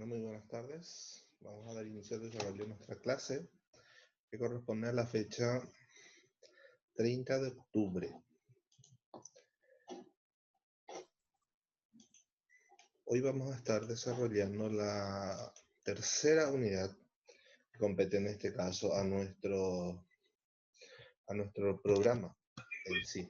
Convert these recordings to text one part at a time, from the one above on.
Bueno, muy buenas tardes. Vamos a dar inicio al desarrollo de nuestra clase, que corresponde a la fecha 30 de octubre. Hoy vamos a estar desarrollando la tercera unidad que compete en este caso a nuestro programa en sí.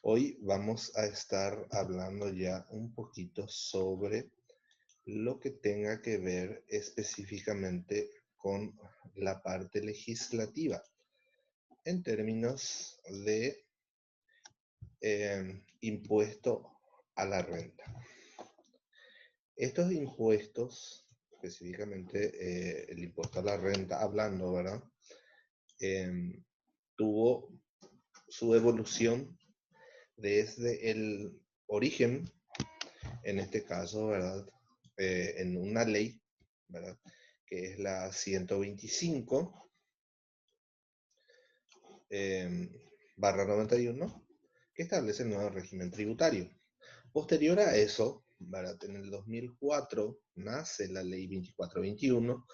Hoy vamos a estar hablando ya un poquito sobre lo que tenga que ver específicamente con la parte legislativa en términos de impuesto a la renta. Estos impuestos, específicamente el impuesto a la renta, hablando, ¿verdad? Tuvo su evolución desde el origen, en este caso, ¿verdad? En una ley, ¿verdad? Que es la 125 barra 91, que establece el nuevo régimen tributario. Posterior a eso, ¿verdad? En el 2004 nace la ley 2421,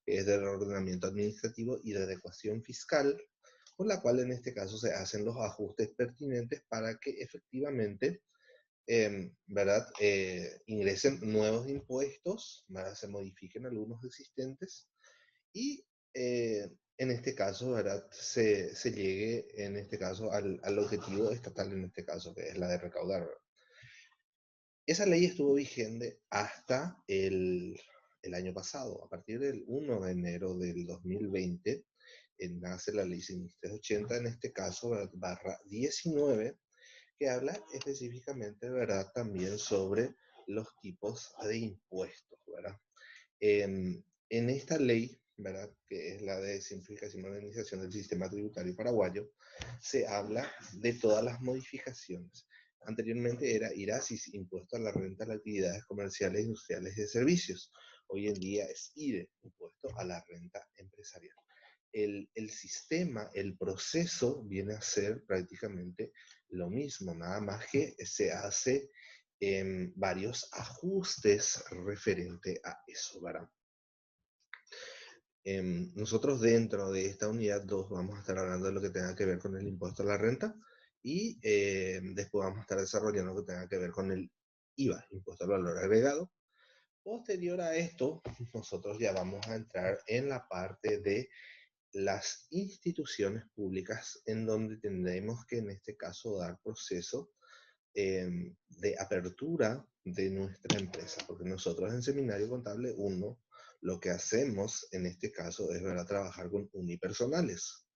que es del ordenamiento administrativo y de adecuación fiscal, con la cual en este caso se hacen los ajustes pertinentes para que efectivamente ¿verdad? Ingresen nuevos impuestos, ¿verdad? Se modifiquen algunos existentes y en este caso, ¿verdad? Se llegue en este caso al objetivo estatal en este caso, que es la de recaudar, ¿verdad? Esa ley estuvo vigente hasta el año pasado. A partir del 1 de enero del 2020 nace la ley 6380, en este caso, ¿verdad? Barra 19, que habla específicamente, ¿verdad? También sobre los tipos de impuestos, ¿verdad? En esta ley, ¿verdad? Que es la de simplificación y modernización del sistema tributario paraguayo, se habla de todas las modificaciones. Anteriormente era IRASIS, impuesto a la renta de las actividades comerciales, industriales y de servicios. Hoy en día es IRE, impuesto a la renta empresarial. El sistema, el proceso viene a ser prácticamente lo mismo, nada más que se hace varios ajustes referente a eso, ¿verdad? Nosotros dentro de esta unidad 2 vamos a estar hablando de lo que tenga que ver con el impuesto a la renta y después vamos a estar desarrollando lo que tenga que ver con el IVA, impuesto al valor agregado. Posterior a esto, nosotros ya vamos a entrar en la parte de las instituciones públicas, en donde tendremos que en este caso dar proceso de apertura de nuestra empresa, porque nosotros en Seminario Contable 1 lo que hacemos en este caso es, ¿verdad?, trabajar con unipersonales.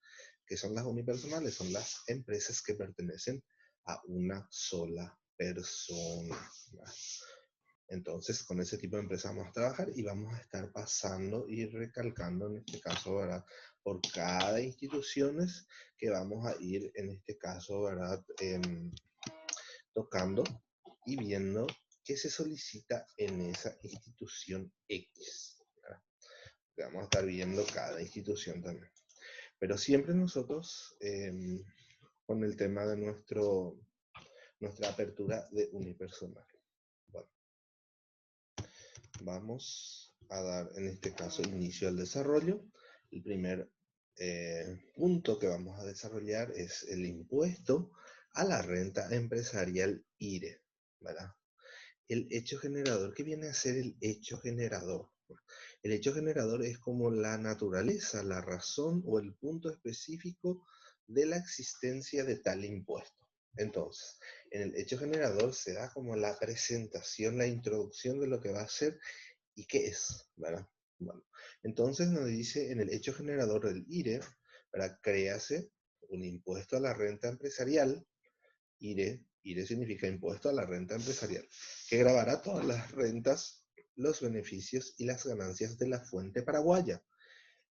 ¿Qué son las unipersonales? Son las empresas que pertenecen a una sola persona, ¿verdad? Entonces, con ese tipo de empresas vamos a trabajar y vamos a estar pasando y recalcando, en este caso, ¿verdad?, por cada institución que vamos a ir, en este caso, ¿verdad?, tocando y viendo qué se solicita en esa institución X, ¿verdad? Vamos a estar viendo cada institución también. Pero siempre nosotros, con el tema de nuestra apertura de unipersonal. Bueno, vamos a dar en este caso inicio al desarrollo. El primer punto que vamos a desarrollar es el impuesto a la renta empresarial IRE, ¿verdad? El hecho generador. ¿Qué viene a ser el hecho generador? El hecho generador es como la naturaleza, la razón o el punto específico de la existencia de tal impuesto. Entonces, en el hecho generador se da como la presentación, la introducción de lo que va a ser y qué es, ¿verdad? Bueno, entonces nos dice en el hecho generador del IRE, ¿verdad? Créase un impuesto a la renta empresarial. IRE significa impuesto a la renta empresarial, que gravará todas las rentas, los beneficios y las ganancias de la fuente paraguaya,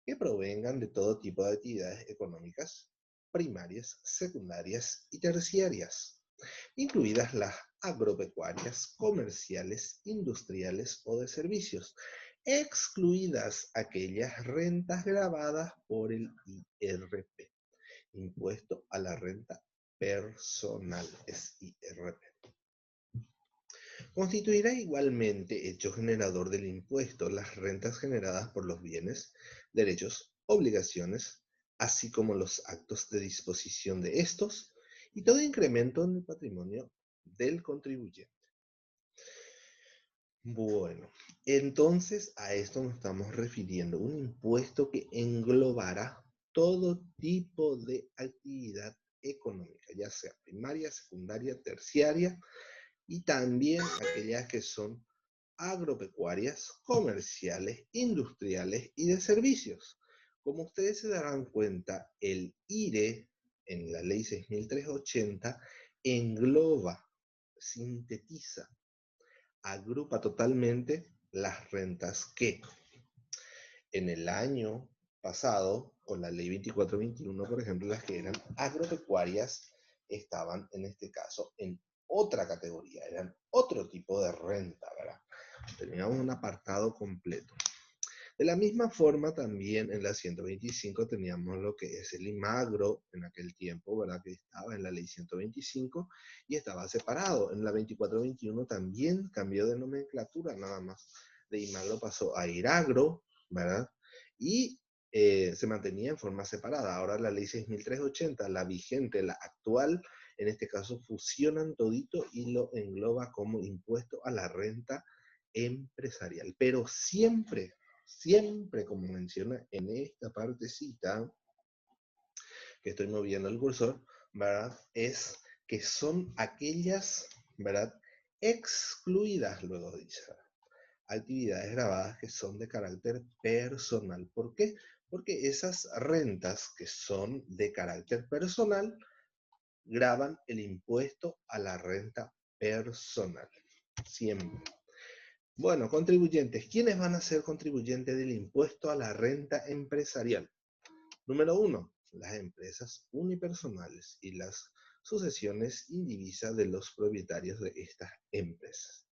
que provengan de todo tipo de actividades económicas, primarias, secundarias y terciarias, incluidas las agropecuarias, comerciales, industriales o de servicios, excluidas aquellas rentas gravadas por el IRP, impuesto a la renta personal, es IRP. Constituirá igualmente hecho generador del impuesto las rentas generadas por los bienes, derechos, obligaciones, así como los actos de disposición de estos y todo incremento en el patrimonio del contribuyente. Bueno, entonces a esto nos estamos refiriendo, un impuesto que englobará todo tipo de actividad económica, ya sea primaria, secundaria, terciaria, y también aquellas que son agropecuarias, comerciales, industriales y de servicios. Como ustedes se darán cuenta, el IRE en la ley 6380 engloba, sintetiza, agrupa totalmente las rentas que en el año pasado, con la ley 2421, por ejemplo, las que eran agropecuarias estaban en este caso en otra categoría, eran otro tipo de renta, ¿verdad? Teníamos un apartado completo. De la misma forma, también en la 125 teníamos lo que es el IMAGRO en aquel tiempo, ¿verdad? Que estaba en la ley 125 y estaba separado. En la 2421 también cambió de nomenclatura, nada más. De IMAGRO pasó a IRAGRO, ¿verdad? Y se mantenía en forma separada. Ahora la ley 6380, la vigente, la actual, en este caso fusionan todito y lo engloba como impuesto a la renta empresarial. Pero siempre, siempre, como menciona en esta partecita que estoy moviendo el cursor, ¿verdad? Es que son aquellas, ¿verdad? Excluidas, luego dice, actividades grabadas que son de carácter personal. ¿Por qué? Porque esas rentas que son de carácter personal graban el impuesto a la renta personal. Siempre. Bueno, contribuyentes. ¿Quiénes van a ser contribuyentes del impuesto a la renta empresarial? Número 1, las empresas unipersonales y las sucesiones indivisas de los propietarios de estas empresas.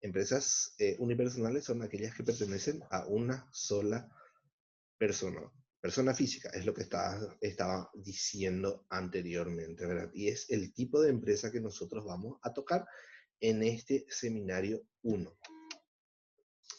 Empresas unipersonales son aquellas que pertenecen a una sola persona. Persona física, es lo que estaba diciendo anteriormente, ¿verdad? Y es el tipo de empresa que nosotros vamos a tocar en este seminario 1.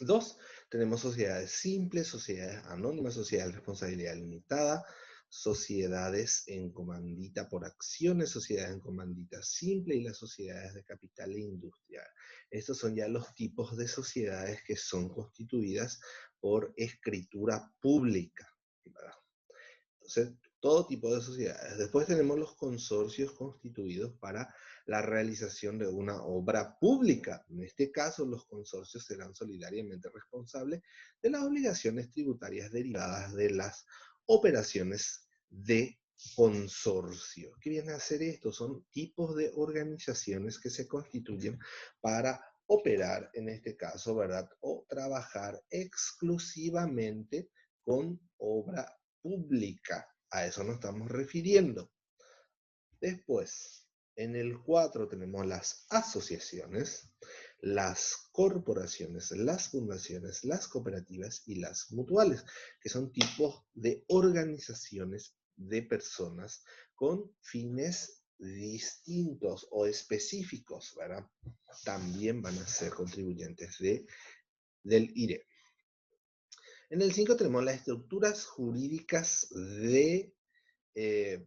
2, tenemos sociedades simples, sociedades anónimas, sociedades de responsabilidad limitada, sociedades en comandita por acciones, sociedades en comandita simple y las sociedades de capital e industrial. Estos son ya los tipos de sociedades que son constituidas por escritura pública, ¿verdad? Entonces, todo tipo de sociedades. Después tenemos los consorcios constituidos para la realización de una obra pública. En este caso, los consorcios serán solidariamente responsables de las obligaciones tributarias derivadas de las operaciones de consorcio. ¿Qué viene a hacer esto? Son tipos de organizaciones que se constituyen para operar, en este caso, ¿verdad? O trabajar exclusivamente con obra pública. A eso nos estamos refiriendo. Después, en el 4 tenemos las asociaciones, las corporaciones, las fundaciones, las cooperativas y las mutuales, que son tipos de organizaciones de personas con fines distintos o específicos, ¿verdad? También van a ser contribuyentes del IRE. En el 5 tenemos las estructuras jurídicas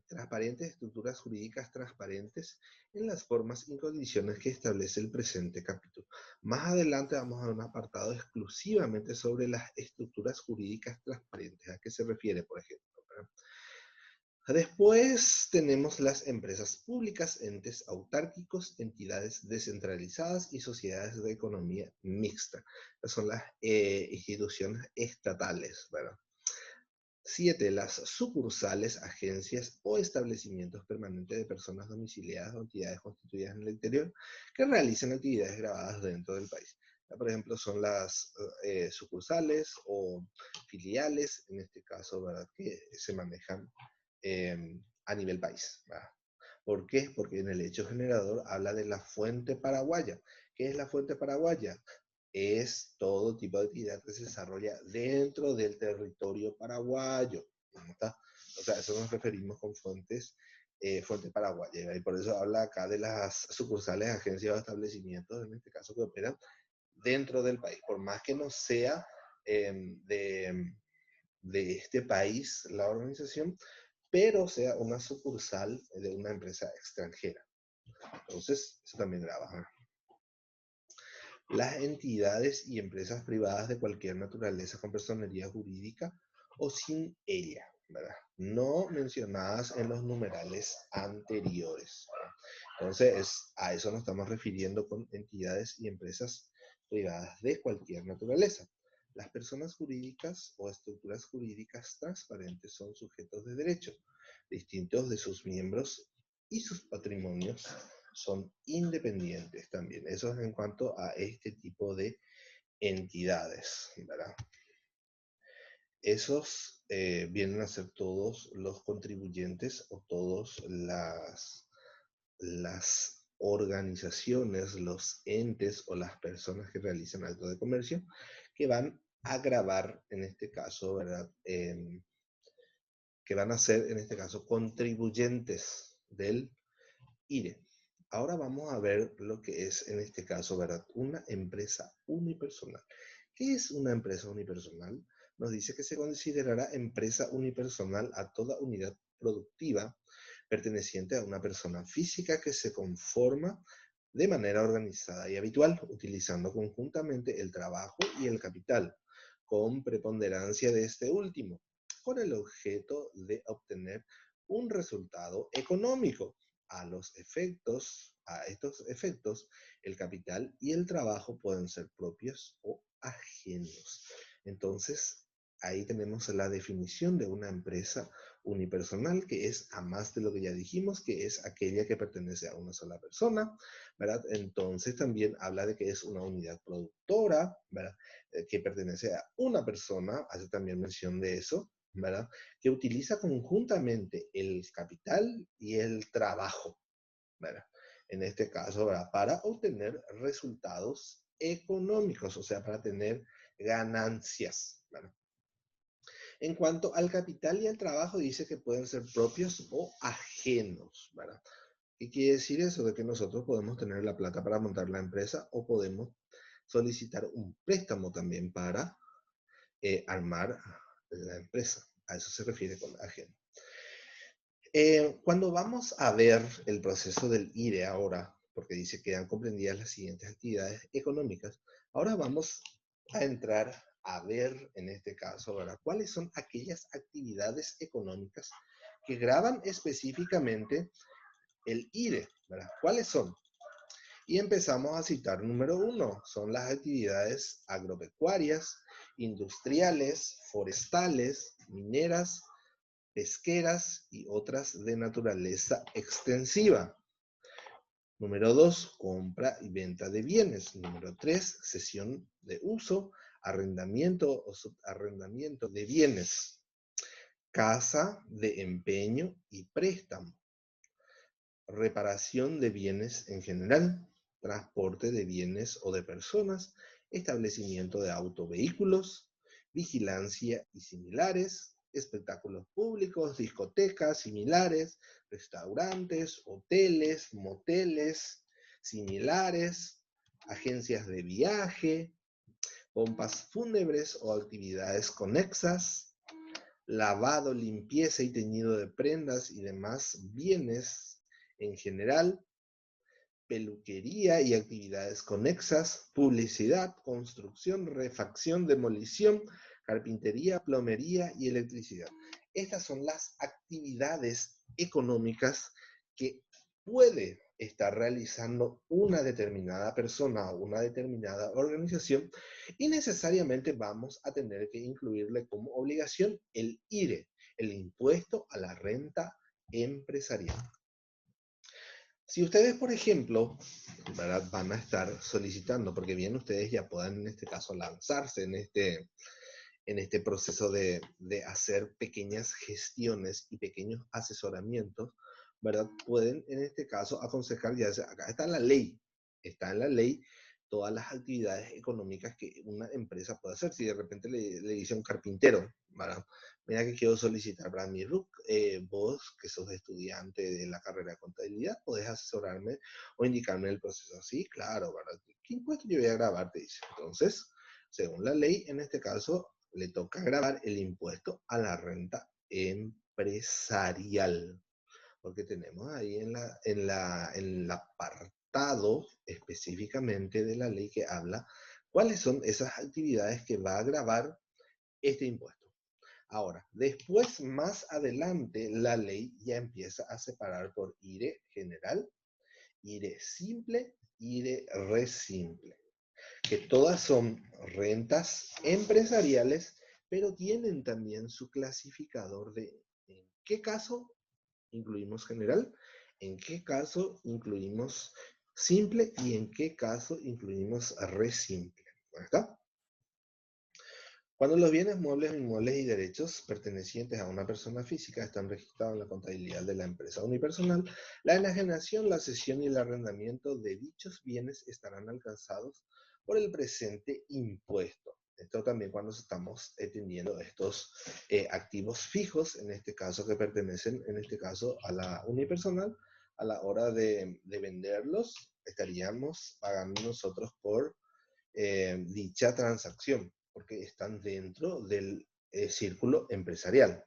transparentes, estructuras jurídicas transparentes en las formas y condiciones que establece el presente capítulo. Más adelante vamos a ver un apartado exclusivamente sobre las estructuras jurídicas transparentes. ¿A qué se refiere, por ejemplo? Después tenemos las empresas públicas, entes autárquicos, entidades descentralizadas y sociedades de economía mixta. Estas son las instituciones estatales, ¿verdad? 7. Las sucursales, agencias o establecimientos permanentes de personas domiciliadas o entidades constituidas en el exterior que realizan actividades grabadas dentro del país. Por ejemplo, son las sucursales o filiales, en este caso, ¿verdad? Que se manejan a nivel país, ¿verdad? ¿Por qué? Porque en el hecho generador habla de la fuente paraguaya. ¿Qué es la fuente paraguaya? Es todo tipo de actividad que se desarrolla dentro del territorio paraguayo. ¿Está? O sea, a eso nos referimos con fuentes fuente paraguaya. Y por eso habla acá de las sucursales, agencias o establecimientos, en este caso, que operan dentro del país, por más que no sea de este país la organización, pero sea una sucursal de una empresa extranjera. Entonces, eso también graba. Las entidades y empresas privadas de cualquier naturaleza con personería jurídica o sin ella, ¿verdad? No mencionadas en los numerales anteriores. Entonces, a eso nos estamos refiriendo con entidades y empresas privadas de cualquier naturaleza. Las personas jurídicas o estructuras jurídicas transparentes son sujetos de derecho, distintos de sus miembros y sus patrimonios son independientes también. Eso es en cuanto a este tipo de entidades, ¿verdad? Esos vienen a ser todos los contribuyentes o todas las organizaciones, los entes o las personas que realizan actos de comercio que van a gravar, en este caso, ¿verdad? Que van a ser, en este caso, contribuyentes del IRE. Ahora vamos a ver lo que es, en este caso, ¿verdad? Una empresa unipersonal. ¿Qué es una empresa unipersonal? Nos dice que se considerará empresa unipersonal a toda unidad productiva perteneciente a una persona física que se conforma de manera organizada y habitual, utilizando conjuntamente el trabajo y el capital, con preponderancia de este último, con el objeto de obtener un resultado económico. A estos efectos, el capital y el trabajo pueden ser propios o ajenos. Entonces, ahí tenemos la definición de una empresa unipersonal, que es, a más de lo que ya dijimos, que es aquella que pertenece a una sola persona, ¿verdad? Entonces también habla de que es una unidad productora, ¿verdad? Que pertenece a una persona, hace también mención de eso, ¿verdad? Que utiliza conjuntamente el capital y el trabajo, ¿verdad? En este caso, ¿verdad? Para obtener resultados económicos, o sea, para tener ganancias, ¿verdad? En cuanto al capital y al trabajo, dice que pueden ser propios o ajenos, ¿verdad? ¿Qué quiere decir eso? De que nosotros podemos tener la plata para montar la empresa o podemos solicitar un préstamo también para armar la empresa. A eso se refiere con ajeno. Cuando vamos a ver el proceso del IRE ahora, porque dice que quedan comprendidas las siguientes actividades económicas, ahora vamos a entrar a ver, en este caso, ¿verdad? ¿Cuáles son aquellas actividades económicas que graban específicamente el IRE, ¿verdad? ¿Cuáles son? Y empezamos a citar número 1, son las actividades agropecuarias, industriales, forestales, mineras, pesqueras y otras de naturaleza extensiva. Número 2, compra y venta de bienes. Número 3, cesión de uso, arrendamiento o subarrendamiento de bienes. Casa de empeño y préstamo. Reparación de bienes en general. Transporte de bienes o de personas. Establecimiento de autovehículos. Vigilancia y similares. Espectáculos públicos, discotecas similares, restaurantes, hoteles, moteles similares, agencias de viaje, pompas fúnebres o actividades conexas, lavado, limpieza y teñido de prendas y demás bienes en general, peluquería y actividades conexas, publicidad, construcción, refacción, demolición, carpintería, plomería y electricidad. Estas son las actividades económicas que puede estar realizando una determinada persona o una determinada organización y necesariamente vamos a tener que incluirle como obligación el IRE, el impuesto a la renta empresarial. Si ustedes, por ejemplo, ¿verdad? Van a estar solicitando, porque bien ustedes ya puedan en este caso lanzarse en este proceso de hacer pequeñas gestiones y pequeños asesoramientos, ¿verdad? Pueden en este caso aconsejar, ya sea, acá está en la ley todas las actividades económicas que una empresa puede hacer. Si de repente le dice a un carpintero, ¿verdad? Mira que quiero solicitar para mi RUC, vos que sos estudiante de la carrera de contabilidad, podés asesorarme o indicarme el proceso. Sí, claro, ¿verdad? ¿Qué impuesto yo voy a grabar? Te dice. Entonces, según la ley, en este caso, le toca grabar el impuesto a la renta empresarial, porque tenemos ahí en el apartado específicamente de la ley que habla cuáles son esas actividades que va a gravar este impuesto. Ahora, después, más adelante, la ley ya empieza a separar por IRE general, IRE simple, IRE re simple, que todas son rentas empresariales, pero tienen también su clasificador de en qué caso incluimos general, en qué caso incluimos simple y en qué caso incluimos re simple. ¿Verdad? Cuando los bienes muebles, inmuebles y derechos pertenecientes a una persona física están registrados en la contabilidad de la empresa unipersonal, la enajenación, la cesión y el arrendamiento de dichos bienes estarán alcanzados por el presente impuesto. Esto también cuando estamos atendiendo estos activos fijos, en este caso que pertenecen, en este caso a la unipersonal, a la hora de venderlos, estaríamos pagando nosotros por dicha transacción, porque están dentro del círculo empresarial.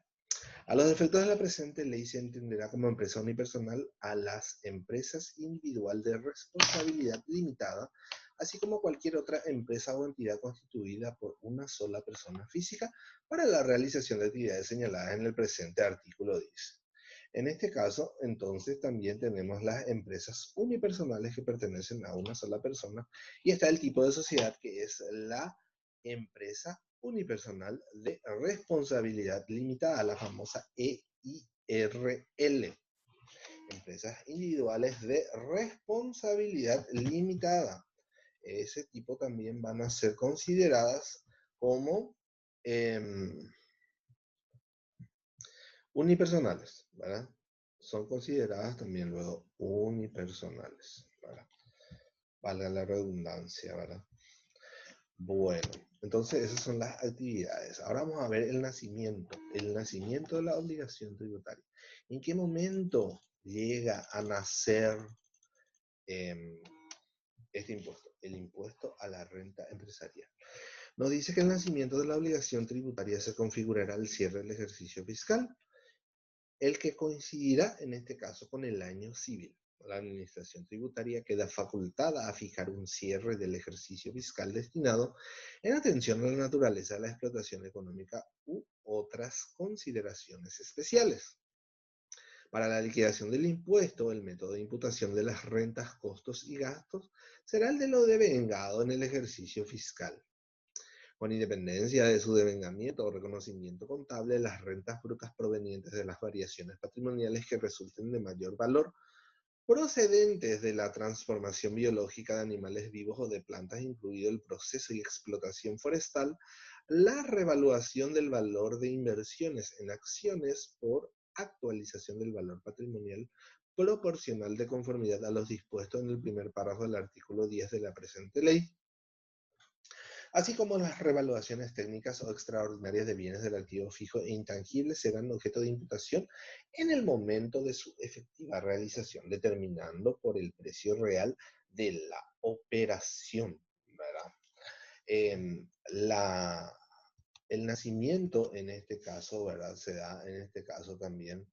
A los efectos de la presente ley se entenderá como empresa unipersonal a las empresas individual de responsabilidad limitada, así como cualquier otra empresa o entidad constituida por una sola persona física para la realización de actividades señaladas en el presente artículo 10. En este caso, entonces, también tenemos las empresas unipersonales que pertenecen a una sola persona y está el tipo de sociedad que es la empresa unipersonal de responsabilidad limitada, la famosa EIRL. Empresas individuales de responsabilidad limitada. Ese tipo también van a ser consideradas como unipersonales, ¿verdad? Son consideradas también luego unipersonales, ¿verdad? Valga la redundancia, ¿verdad? Bueno, entonces esas son las actividades. Ahora vamos a ver el nacimiento de la obligación tributaria. ¿En qué momento llega a nacer este impuesto? El impuesto a la renta empresarial. Nos dice que el nacimiento de la obligación tributaria se configurará al cierre del ejercicio fiscal, el que coincidirá en este caso con el año civil. La administración tributaria queda facultada a fijar un cierre del ejercicio fiscal destinado en atención a la naturaleza de la explotación económica u otras consideraciones especiales. Para la liquidación del impuesto, el método de imputación de las rentas, costos y gastos será el de lo devengado en el ejercicio fiscal. Con independencia de su devengamiento o reconocimiento contable, las rentas brutas provenientes de las variaciones patrimoniales que resulten de mayor valor procedentes de la transformación biológica de animales vivos o de plantas, incluido el proceso y explotación forestal, la revaluación del valor de inversiones en acciones por actualización del valor patrimonial proporcional de conformidad a los dispuestos en el primer párrafo del artículo 10 de la presente ley, así como las revaluaciones técnicas o extraordinarias de bienes del activo fijo e intangible serán objeto de imputación en el momento de su efectiva realización, determinando por el precio real de la operación, ¿verdad? El nacimiento en este caso, ¿verdad? Se da en este caso también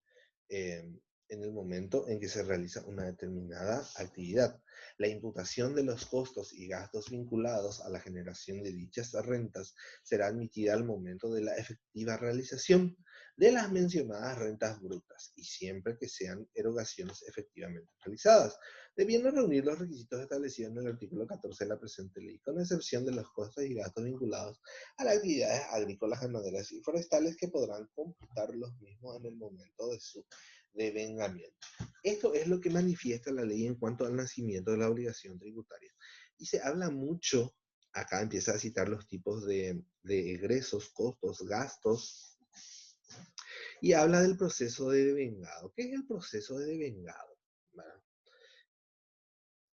en el momento en que se realiza una determinada actividad. La imputación de los costos y gastos vinculados a la generación de dichas rentas será admitida al momento de la efectiva realización de las mencionadas rentas brutas y siempre que sean erogaciones efectivamente realizadas, debiendo reunir los requisitos establecidos en el artículo 14 de la presente ley, con excepción de los costos y gastos vinculados a las actividades agrícolas, ganaderas y forestales que podrán computar los mismos en el momento de su devengamiento. Esto es lo que manifiesta la ley en cuanto al nacimiento de la obligación tributaria. Y se habla mucho, acá empieza a citar los tipos de egresos, costos, gastos, y habla del proceso de devengado. ¿Qué es el proceso de devengado? ¿Verdad?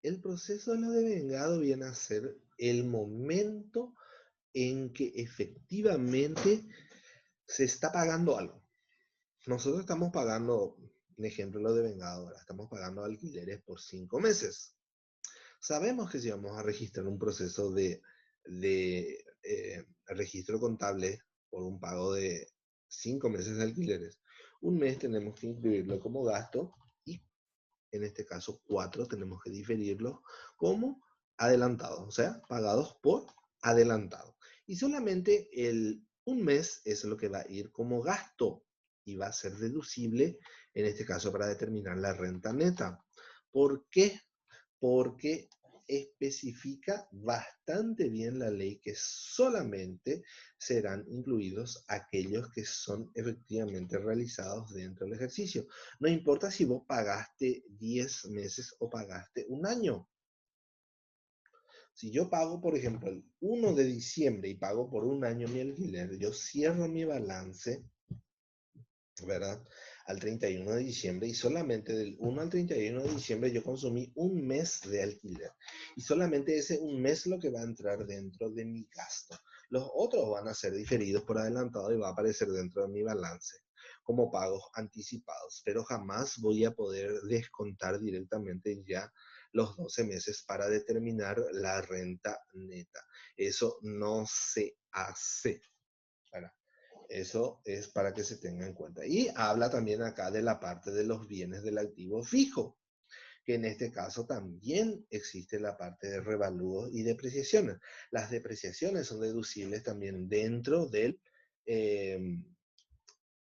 El proceso de lo devengado viene a ser el momento en que efectivamente se está pagando algo. Nosotros estamos pagando, un ejemplo, lo devengado, ahora estamos pagando alquileres por 5 meses. Sabemos que si vamos a registrar un proceso de registro contable por un pago de 5 meses de alquileres, un mes tenemos que incluirlo como gasto y en este caso 4 tenemos que diferirlo como adelantado, o sea, pagados por adelantado. Y solamente un mes es lo que va a ir como gasto y va a ser deducible, en este caso, para determinar la renta neta. ¿Por qué? Porque especifica bastante bien la ley que solamente serán incluidos aquellos que son efectivamente realizados dentro del ejercicio. No importa si vos pagaste 10 meses o pagaste un año. Si yo pago, por ejemplo, el 1 de diciembre y pago por un año mi alquiler, yo cierro mi balance, ¿verdad? Al 31 de diciembre y solamente del 1 al 31 de diciembre yo consumí un mes de alquiler y solamente ese un mes lo que va a entrar dentro de mi gasto. Los otros van a ser diferidos por adelantado y va a aparecer dentro de mi balance como pagos anticipados, pero jamás voy a poder descontar directamente ya los 12 meses para determinar la renta neta. Eso no se hace. ¿Verdad? Eso es para que se tenga en cuenta. Y habla también acá de la parte de los bienes del activo fijo, que en este caso también existe la parte de revalúos y depreciaciones. Las depreciaciones son deducibles también eh,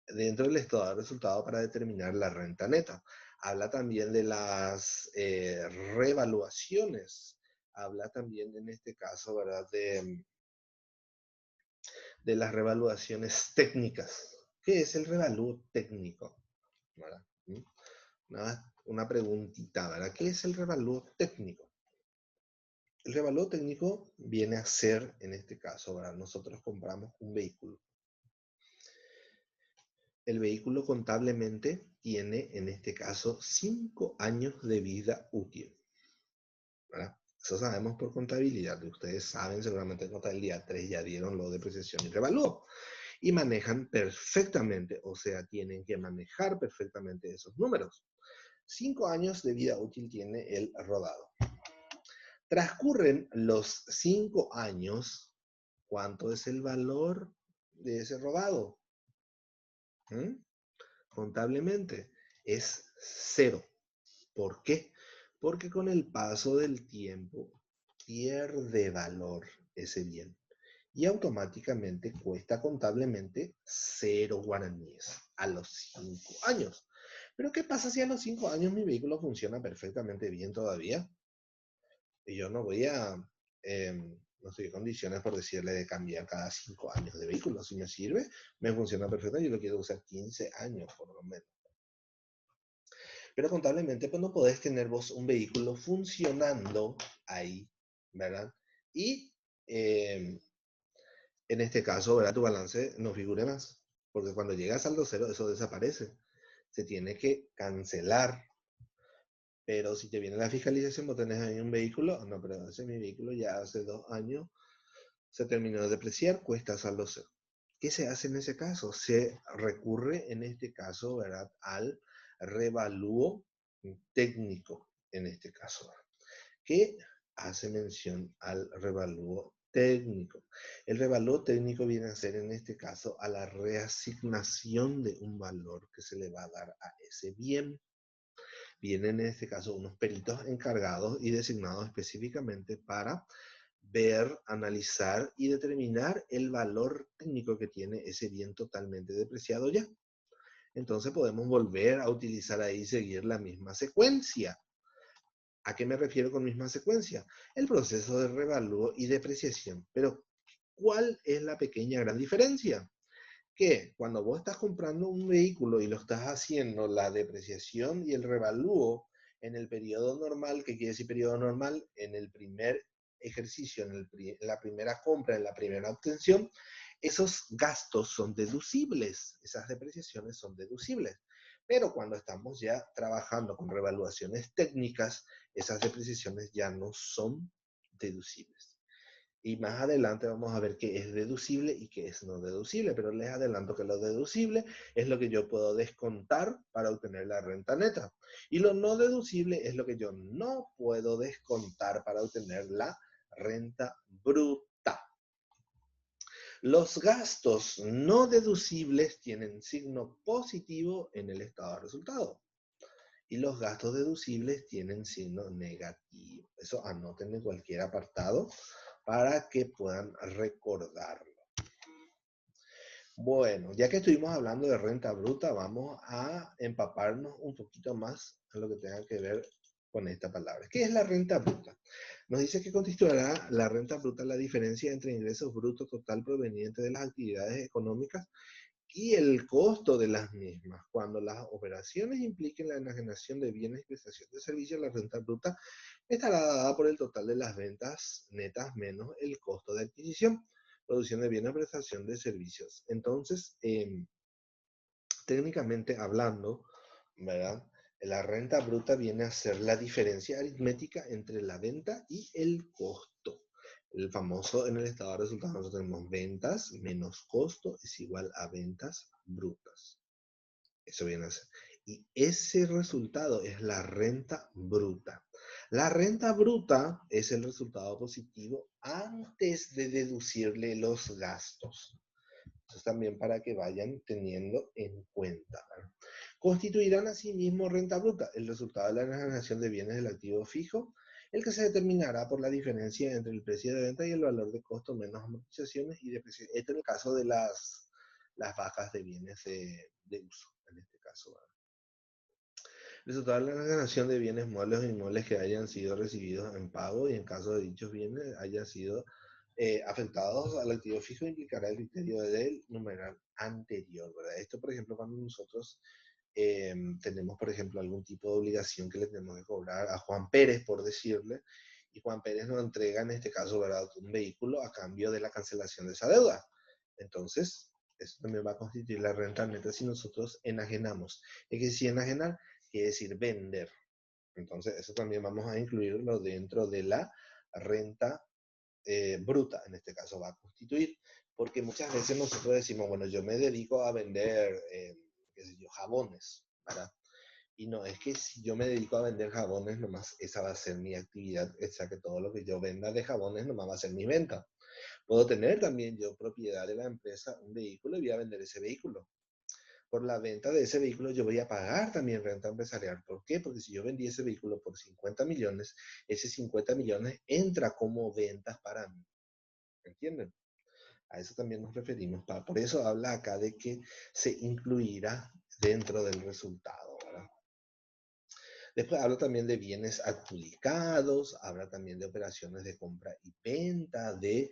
dentro del estado de resultado para determinar la renta neta. Habla también de las revaluaciones. Habla también en este caso, ¿verdad? De las revaluaciones técnicas. ¿Qué es el revalúo técnico? ¿Verdad? Una preguntita, ¿verdad? ¿Qué es el revalúo técnico? El revalúo técnico viene a ser, en este caso, ¿verdad? Nosotros compramos un vehículo. El vehículo contablemente tiene, en este caso, 5 años de vida útil, ¿verdad? Eso sabemos por contabilidad. Ustedes saben, seguramente en contabilidad 3 ya dieron lo de depreciación y revalúo. Y manejan perfectamente, o sea, tienen que manejar perfectamente esos números. 5 años de vida útil tiene el rodado. Transcurren los 5 años, ¿cuánto es el valor de ese rodado? ¿Mm? Contablemente es 0. ¿Por qué? Porque con el paso del tiempo pierde valor ese bien y automáticamente cuesta contablemente 0 guaraníes a los 5 años. Pero ¿qué pasa si a los 5 años mi vehículo funciona perfectamente bien todavía? Y yo no voy a, no estoy en condiciones, por decirle, de cambiar cada 5 años de vehículo. Si me sirve, me funciona perfecto, yo lo quiero usar 15 años por lo menos. Pero contablemente, pues no podés tener vos un vehículo funcionando ahí, ¿verdad? Y en este caso, ¿verdad? Tu balance no figure más, porque cuando llega a saldo cero, eso desaparece. Se tiene que cancelar. Pero si te viene la fiscalización, vos tenés ahí un vehículo, no, pero ese es mi vehículo ya hace 2 años, se terminó de depreciar, cuesta saldo cero. ¿Qué se hace en ese caso? Se recurre en este caso, ¿verdad?, al revalúo técnico, en este caso, que hace mención al revalúo técnico. El revalúo técnico viene a ser, en este caso, a la reasignación de un valor que se le va a dar a ese bien. Vienen en este caso unos peritos encargados y designados específicamente para ver, analizar y determinar el valor técnico que tiene ese bien totalmente depreciado ya. Entonces podemos volver a utilizar ahí, seguir la misma secuencia. ¿A qué me refiero con misma secuencia? El proceso de revalúo y depreciación. Pero, ¿cuál es la pequeña gran diferencia? Que cuando vos estás comprando un vehículo y lo estás haciendo la depreciación y el revalúo en el periodo normal, ¿qué quiere decir periodo normal? En el primer ejercicio, en la primera compra, en la primera obtención, esos gastos son deducibles, esas depreciaciones son deducibles. Pero cuando estamos ya trabajando con revaluaciones técnicas, esas depreciaciones ya no son deducibles. Y más adelante vamos a ver qué es deducible y qué es no deducible, pero les adelanto que lo deducible es lo que yo puedo descontar para obtener la renta neta. Y lo no deducible es lo que yo no puedo descontar para obtener la renta bruta. Los gastos no deducibles tienen signo positivo en el estado de resultado. Y los gastos deducibles tienen signo negativo. Eso anoten en cualquier apartado para que puedan recordarlo. Bueno, ya que estuvimos hablando de renta bruta, vamos a empaparnos un poquito más en lo que tenga que ver con esta palabra. ¿Qué es la renta bruta? Nos dice que constituirá la renta bruta la diferencia entre ingresos brutos total provenientes de las actividades económicas y el costo de las mismas. Cuando las operaciones impliquen la enajenación de bienes y prestación de servicios, la renta bruta estará dada por el total de las ventas netas menos el costo de adquisición, producción de bienes, prestación de servicios. Entonces, técnicamente hablando, ¿verdad? La renta bruta viene a ser la diferencia aritmética entre la venta y el costo. El famoso, en el estado de resultados, nosotros tenemos ventas menos costo es igual a ventas brutas. Eso viene a ser. Y ese resultado es la renta bruta. La renta bruta es el resultado positivo antes de deducirle los gastos. Entonces también para que vayan teniendo en cuenta, ¿verdad? Constituirán asimismo renta bruta, el resultado de la enajenación de bienes del activo fijo, el que se determinará por la diferencia entre el precio de venta y el valor de costo menos amortizaciones y depreciación. Este es el caso de las bajas de bienes de uso, en este caso, ¿verdad? Resultado de la enajenación de bienes muebles o inmuebles que hayan sido recibidos en pago y en caso de dichos bienes hayan sido afectados al activo fijo implicará el criterio del numeral anterior, ¿verdad? Esto, por ejemplo, cuando nosotros tenemos, por ejemplo, algún tipo de obligación que le tenemos que cobrar a Juan Pérez, por decirle, y Juan Pérez nos entrega, en este caso, ¿verdad?, un vehículo a cambio de la cancelación de esa deuda. Entonces, eso también va a constituir la renta neta si nosotros enajenamos. Es que si enajenar quiere decir vender. Entonces, eso también vamos a incluirlo dentro de la renta bruta, en este caso va a constituir, porque muchas veces nosotros decimos, bueno, yo me dedico a vender, qué sé yo, jabones, ¿verdad? Y no, es que si yo me dedico a vender jabones, nomás esa va a ser mi actividad, o sea que todo lo que yo venda de jabones nomás va a ser mi venta. Puedo tener también yo propiedad de la empresa, un vehículo, y voy a vender ese vehículo. Por la venta de ese vehículo yo voy a pagar también renta empresarial. ¿Por qué? Porque si yo vendí ese vehículo por 50 millones, ese 50 millones entra como ventas para mí. ¿Entienden? A eso también nos referimos. Por eso habla acá de que se incluirá dentro del resultado, ¿verdad? Después habla también de bienes adjudicados, habla también de operaciones de compra y venta, de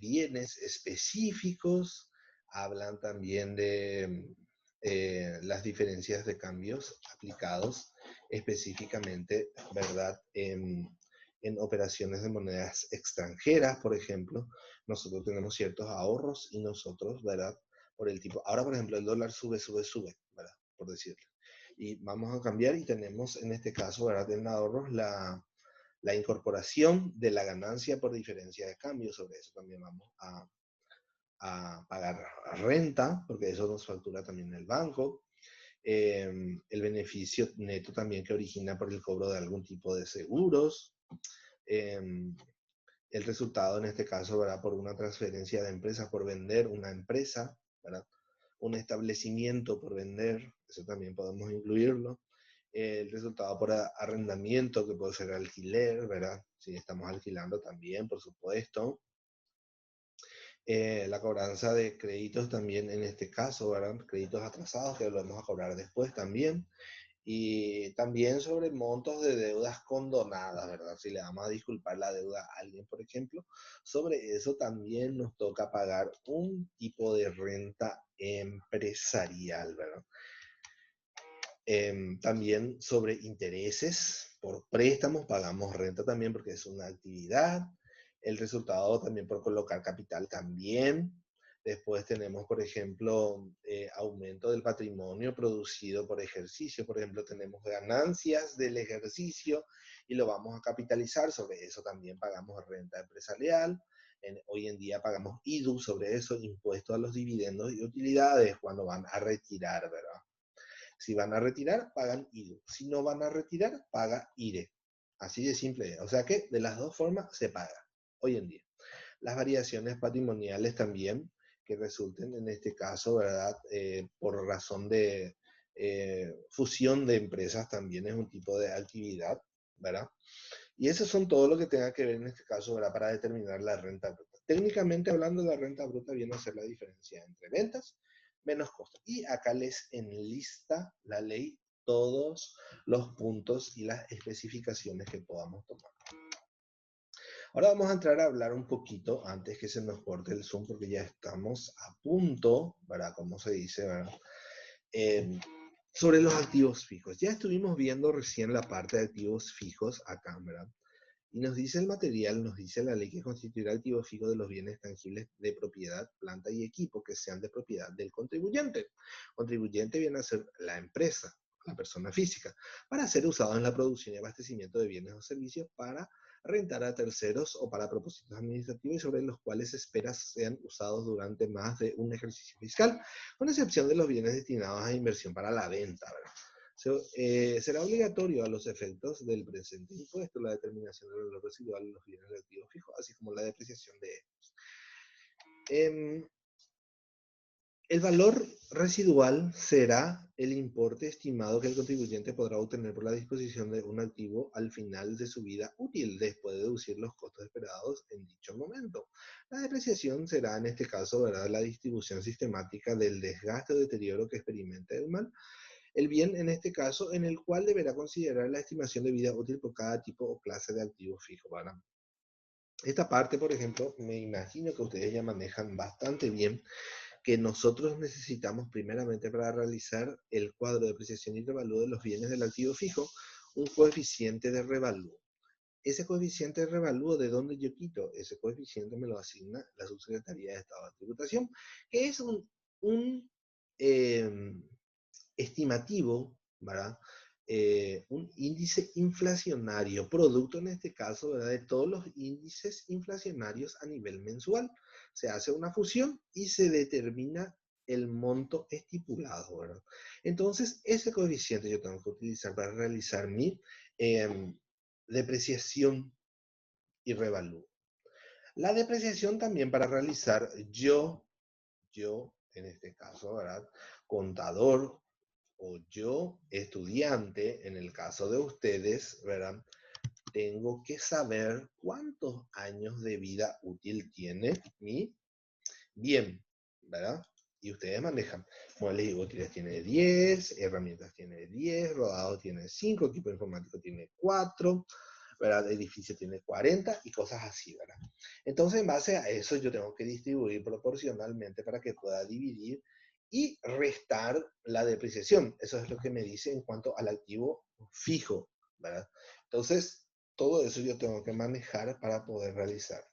bienes específicos, hablan también de las diferencias de cambios aplicados específicamente, ¿verdad? En operaciones de monedas extranjeras, por ejemplo, nosotros tenemos ciertos ahorros y nosotros, ¿verdad? Por el tipo, ahora por ejemplo el dólar sube, ¿verdad? Por decirlo. Y vamos a cambiar y tenemos en este caso, ¿verdad? En ahorros la incorporación de la ganancia por diferencia de cambio. Sobre eso también vamos a pagar renta, porque eso nos factura también el banco. El beneficio neto también que origina por el cobro de algún tipo de seguros. El resultado en este caso, ¿verdad? Por una transferencia de empresa, por vender una empresa, ¿verdad? Un establecimiento por vender, eso también podemos incluirlo. El resultado por arrendamiento, que puede ser alquiler, ¿verdad? Si estamos alquilando también, por supuesto. La cobranza de créditos también en este caso, ¿verdad? Créditos atrasados que lo vamos a cobrar después también. Y también sobre montos de deudas condonadas, ¿verdad? Si le vamos a disculpar la deuda a alguien, por ejemplo, sobre eso también nos toca pagar un tipo de renta empresarial, ¿verdad? También sobre intereses por préstamos, pagamos renta también porque es una actividad. El resultado también por colocar capital también. Después tenemos, por ejemplo, aumento del patrimonio producido por ejercicio. Por ejemplo, tenemos ganancias del ejercicio y lo vamos a capitalizar. Sobre eso también pagamos renta empresarial. Hoy en día pagamos IDU sobre eso, impuesto a los dividendos y utilidades cuando van a retirar, ¿verdad? Si van a retirar, pagan IDU. Si no van a retirar, paga IRE. Así de simple. O sea que de las dos formas se paga hoy en día. Las variaciones patrimoniales también que resulten en este caso, ¿verdad? Por razón de fusión de empresas también es un tipo de actividad, ¿verdad? Y eso son todo lo que tenga que ver en este caso, ¿verdad? Para determinar la renta bruta. Técnicamente hablando, la renta bruta viene a ser la diferencia entre ventas menos costos. Y acá les enlista la ley todos los puntos y las especificaciones que podamos tomar. Ahora vamos a entrar a hablar un poquito, antes que se nos corte el Zoom, porque ya estamos a punto, ¿verdad? Como se dice, ¿verdad? Sobre los activos fijos. Ya estuvimos viendo recién la parte de activos fijos acá, ¿verdad? Y nos dice el material, nos dice la ley que constituirá activo fijo de los bienes tangibles de propiedad, planta y equipo que sean de propiedad del contribuyente. Contribuyente viene a ser la empresa, la persona física, para ser usado en la producción y abastecimiento de bienes o servicios para rentar a terceros o para propósitos administrativos y sobre los cuales se espera sean usados durante más de un ejercicio fiscal, con excepción de los bienes destinados a inversión para la venta, ¿verdad? Será obligatorio a los efectos del presente impuesto la determinación del valor residual de los bienes de activos fijos, así como la depreciación de estos. El valor residual será el importe estimado que el contribuyente podrá obtener por la disposición de un activo al final de su vida útil, después de deducir los costos esperados en dicho momento. La depreciación será en este caso, ¿verdad?, la distribución sistemática del desgaste o deterioro que experimente el bien en este caso, en el cual deberá considerar la estimación de vida útil por cada tipo o clase de activo fijo, ¿verdad? Esta parte, por ejemplo, me imagino que ustedes ya manejan bastante bien, que nosotros necesitamos primeramente para realizar el cuadro de apreciación y revalúo de los bienes del activo fijo, un coeficiente de revalúo. Ese coeficiente de revalúo, ¿de dónde yo quito? Ese coeficiente me lo asigna la Subsecretaría de Estado de Tributación, que es un estimativo, ¿verdad? Un índice inflacionario, producto en este caso, ¿verdad?, de todos los índices inflacionarios a nivel mensual. Se hace una fusión y se determina el monto estipulado, ¿verdad? Entonces, ese coeficiente yo tengo que utilizar para realizar mi depreciación y revalúo. La depreciación también para realizar yo, en este caso, ¿verdad?, contador, o yo, estudiante, en el caso de ustedes, ¿verdad?, tengo que saber cuántos años de vida útil tiene mi bien, ¿verdad? Y ustedes manejan. Muebles y útiles tiene 10, herramientas tiene 10, rodado tiene 5, equipo informático tiene 4, ¿verdad? Edificio tiene 40 y cosas así, ¿verdad? Entonces, en base a eso, yo tengo que distribuir proporcionalmente para que pueda dividir y restar la depreciación. Eso es lo que me dice en cuanto al activo fijo, ¿verdad? Entonces, todo eso yo tengo que manejar para poder realizar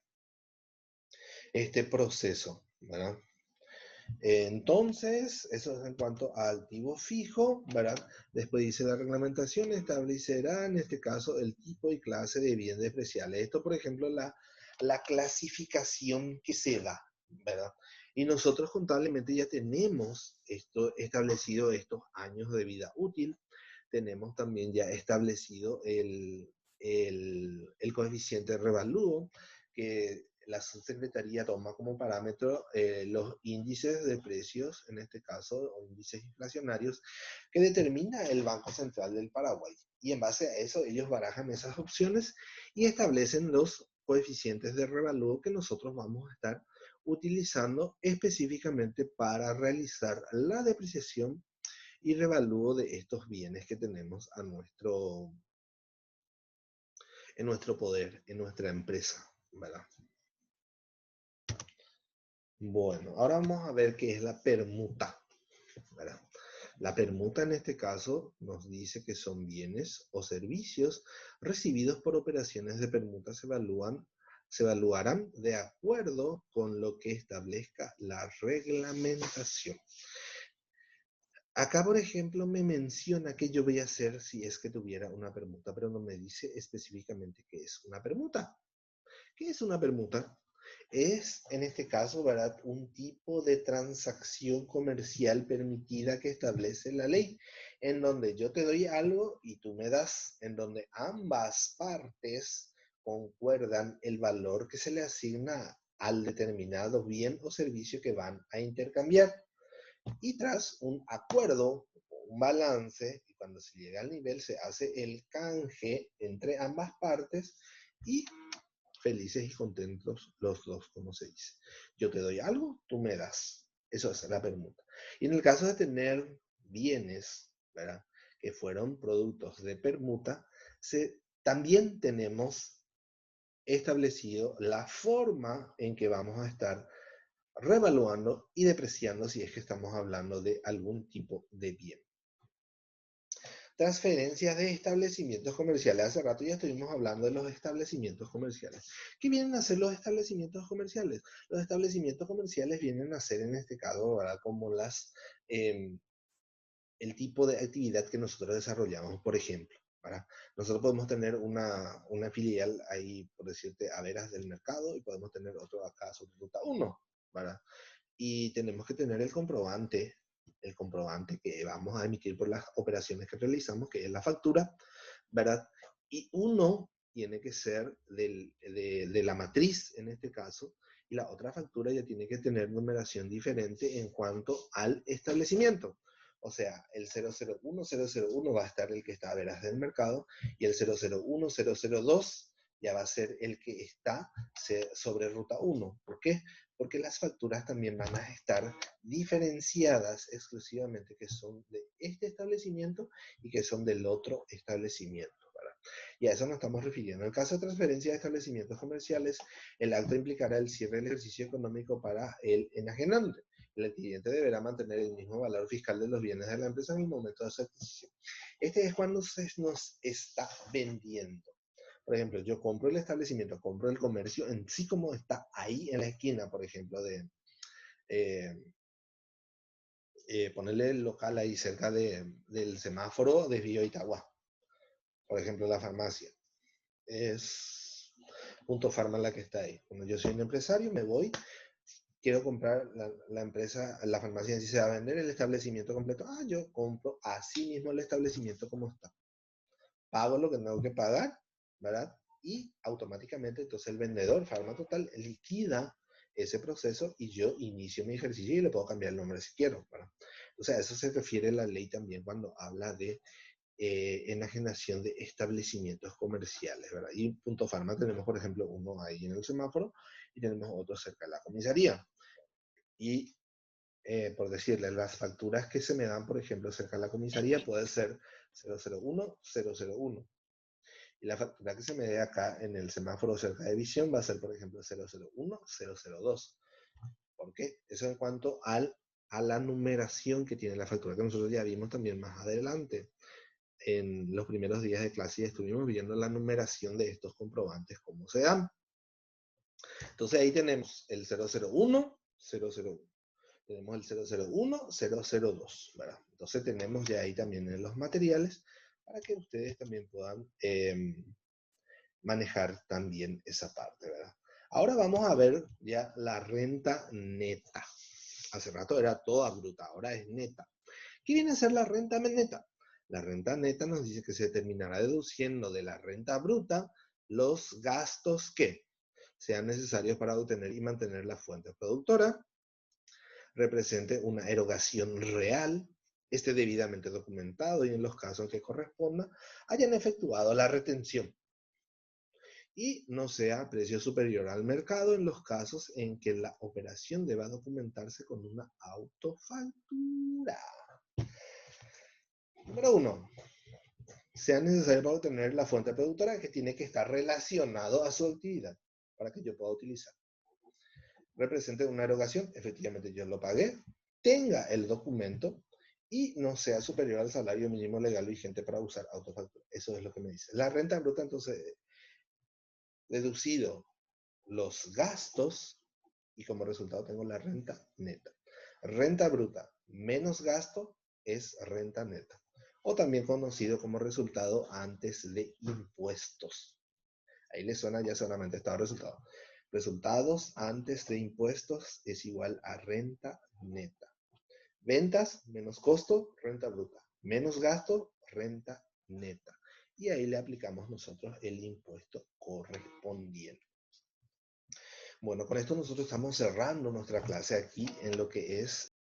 este proceso, ¿verdad? Entonces, eso es en cuanto a activo fijo, ¿verdad? Después dice la reglamentación establecerá en este caso el tipo y clase de bien despreciable. Esto, por ejemplo, la clasificación que se da, ¿verdad? Y nosotros contablemente ya tenemos esto establecido, estos años de vida útil. Tenemos también ya establecido el coeficiente de revalúo, que la subsecretaría toma como parámetro los índices de precios, en este caso, o índices inflacionarios, que determina el Banco Central del Paraguay. Y en base a eso, ellos barajan esas opciones y establecen los coeficientes de revalúo que nosotros vamos a estar utilizando específicamente para realizar la depreciación y revalúo de estos bienes que tenemos en nuestro poder, en nuestra empresa, ¿verdad? Bueno, ahora vamos a ver qué es la permuta, ¿verdad? La permuta en este caso nos dice que son bienes o servicios recibidos por operaciones de permuta, se evalúan se evaluarán de acuerdo con lo que establezca la reglamentación. Acá, por ejemplo, me menciona qué yo voy a hacer si es que tuviera una permuta, pero no me dice específicamente qué es una permuta. ¿Qué es una permuta? Es, en este caso, ¿verdad?, un tipo de transacción comercial permitida que establece la ley, en donde yo te doy algo y tú me das, en donde ambas partes concuerdan el valor que se le asigna al determinado bien o servicio que van a intercambiar. Y tras un acuerdo, un balance, y cuando se llega al nivel se hace el canje entre ambas partes y felices y contentos los dos, como se dice. Yo te doy algo, tú me das. Eso es la permuta. Y en el caso de tener bienes, ¿verdad?, que fueron productos de permuta, también tenemos establecido la forma en que vamos a estar revaluando y depreciando si es que estamos hablando de algún tipo de bien. Transferencias de establecimientos comerciales. Hace rato ya estuvimos hablando de los establecimientos comerciales. ¿Qué vienen a ser los establecimientos comerciales? Los establecimientos comerciales vienen a ser, en este caso, ¿verdad?, como el tipo de actividad que nosotros desarrollamos, por ejemplo. ¿Verdad? Nosotros podemos tener una filial ahí, por decirte, a veras del mercado, y podemos tener otro acá sobre ruta 1, ¿verdad? Y tenemos que tener el comprobante que vamos a emitir por las operaciones que realizamos, que es la factura, ¿verdad? Y uno tiene que ser de la matriz, en este caso, y la otra factura ya tiene que tener numeración diferente en cuanto al establecimiento. O sea, el 001 va a estar el que está a veras del mercado, y el 002 ya va a ser el que está sobre ruta 1. ¿Por qué? Porque las facturas también van a estar diferenciadas exclusivamente, que son de este establecimiento y que son del otro establecimiento. ¿Verdad? Y a eso nos estamos refiriendo. En el caso de transferencia de establecimientos comerciales, el acto implicará el cierre del ejercicio económico para el enajenante. El adquiriente deberá mantener el mismo valor fiscal de los bienes de la empresa en el momento de su adquisición. Este es cuando se nos está vendiendo. Por ejemplo, yo compro el establecimiento, compro el comercio en sí como está ahí en la esquina, por ejemplo, ponerle el local ahí cerca del semáforo de Bio Itagua. Por ejemplo, la farmacia. Es Punto Farma la que está ahí. Cuando yo soy un empresario, me voy, quiero comprar la empresa, la farmacia en sí se va a vender, el establecimiento completo. Yo compro así mismo el establecimiento como está. Pago lo que tengo que pagar, ¿verdad? Y automáticamente entonces el vendedor, Farma Total, liquida ese proceso y yo inicio mi ejercicio y le puedo cambiar el nombre si quiero, ¿verdad? O sea, a eso se refiere la ley también cuando habla de enajenación de establecimientos comerciales, ¿verdad? Y Punto Farma tenemos, por ejemplo, uno ahí en el semáforo y tenemos otro cerca de la comisaría. Y por decirle, las facturas que se me dan, por ejemplo, cerca de la comisaría puede ser 001, 001. Y la factura que se me dé acá en el semáforo cerca de visión va a ser, por ejemplo, 001, 002. ¿Por qué? Eso en cuanto a la numeración que tiene la factura, que nosotros ya vimos también más adelante. En los primeros días de clase ya estuvimos viendo la numeración de estos comprobantes, cómo se dan. Entonces ahí tenemos el 001, 001. Tenemos el 001, 002, ¿verdad? Entonces tenemos ya ahí también en los materiales para que ustedes también puedan manejar también esa parte, ¿verdad? Ahora vamos a ver ya la renta neta. Hace rato era toda bruta, ahora es neta. ¿Qué viene a ser la renta neta? La renta neta nos dice que se terminará deduciendo de la renta bruta los gastos que sean necesarios para obtener y mantener la fuente productora, represente una erogación real, esté debidamente documentado y en los casos en que corresponda, hayan efectuado la retención y no sea precio superior al mercado en los casos en que la operación deba documentarse con una autofactura. Número 1. Sea necesario para obtener la fuente productora que tiene que estar relacionado a su actividad para que yo pueda utilizar. Represente una erogación, efectivamente yo lo pagué, tenga el documento y no sea superior al salario mínimo legal vigente para usar autofactura. Eso es lo que me dice. La renta bruta, entonces, deducido los gastos y como resultado tengo la renta neta. Renta bruta menos gasto es renta neta, o también conocido como resultado antes de impuestos. Ahí le suena ya solamente estado resultado. Resultados antes de impuestos es igual a renta neta. Ventas menos costo, renta bruta. Menos gasto, renta neta. Y ahí le aplicamos nosotros el impuesto correspondiente. Bueno, con esto nosotros estamos cerrando nuestra clase aquí en lo que es